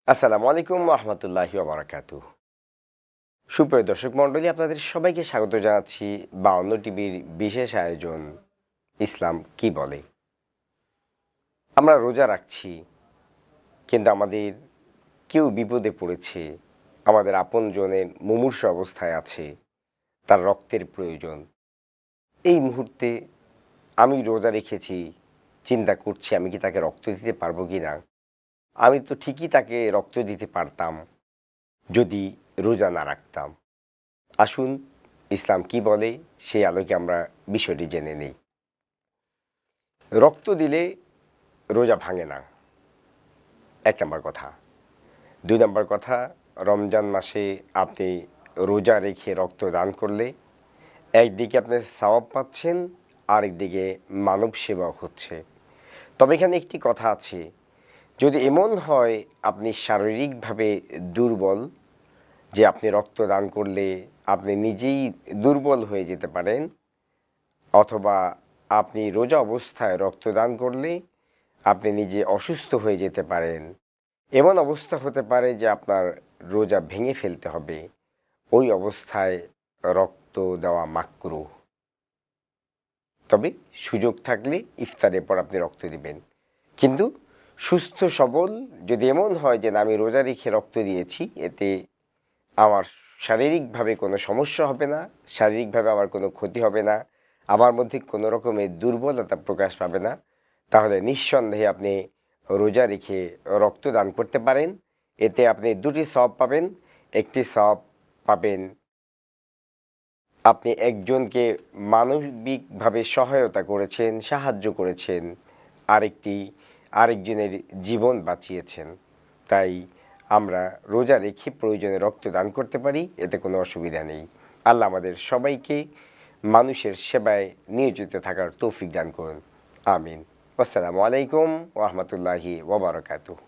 আসসালামু আলাইকুম রহমতুল্লাহি ওবরাকাতুহ। সুপ্রিয় দর্শক মণ্ডলী, আপনাদের সবাইকে স্বাগত জানাচ্ছি ৫২ টিভির বিশেষ আয়োজন ইসলাম কি বলে। আমরা রোজা রাখছি, কিন্তু আমাদের কেউ বিপদে পড়েছে, আমাদের আপনজনের মুমূর্ষু অবস্থায় আছে, তার রক্তের প্রয়োজন। এই মুহূর্তে আমি রোজা রেখেছি, চিন্তা করছি আমি কি তাকে রক্ত দিতে পারবো কি না। আমি তো ঠিকই তাকে রক্ত দিতে পারতাম যদি রোজা না রাখতাম। আসুন ইসলাম কি বলে সেই আলোকে আমরা বিষয়টি জেনে নিই। রক্ত দিলে রোজা ভাঙে না, ১ নম্বর কথা। ২ নম্বর কথা, রমজান মাসে আপনি রোজা রেখে রক্ত দান করলে একদিকে আপনি সওয়াব পাচ্ছেন, আরেকদিকে মানব সেবাও হচ্ছে। তবে এখানে একটি কথা আছে, যদি এমন হয় আপনি শারীরিকভাবে দুর্বল, যে আপনি রক্ত দান করলে আপনি নিজেই দুর্বল হয়ে যেতে পারেন, অথবা আপনি রোজা অবস্থায় রক্তদান করলে আপনি নিজে অসুস্থ হয়ে যেতে পারেন, এমন অবস্থা হতে পারে যে আপনার রোজা ভেঙে ফেলতে হবে, ওই অবস্থায় রক্ত দেওয়া মাকরুহ। তবে সুযোগ থাকলে ইফতারের পর আপনি রক্ত দিবেন। কিন্তু সুস্থ সবল যদি এমন হয় যে না, আমি রোজা রেখে রক্ত দিয়েছি, এতে আমার শারীরিকভাবে কোনো সমস্যা হবে না, শারীরিকভাবে আমার কোনো ক্ষতি হবে না, আমার মধ্যে কোনো রকমের দুর্বলতা প্রকাশ পাবে না, তাহলে নিঃসন্দেহে আপনি রোজা রেখে রক্ত দান করতে পারেন। এতে আপনি ২টি সওয়াব পাবেন। একটি সওয়াব পাবেন, আপনি একজনকে মানবিকভাবে সহায়তা করেছেন, সাহায্য করেছেন, আরেকজনের জীবন বাঁচিয়েছেন। তাই আমরা রোজা রেখে প্রয়োজনে রক্ত দান করতে পারি, এতে কোনো অসুবিধা নেই। আল্লাহ আমাদের সবাইকে মানুষের সেবায় নিয়োজিত থাকার তৌফিক দান করুন। আমিন। আসসালামু আলাইকুম ওয়া রাহমাতুল্লাহি ওয়া বারাকাতুহু।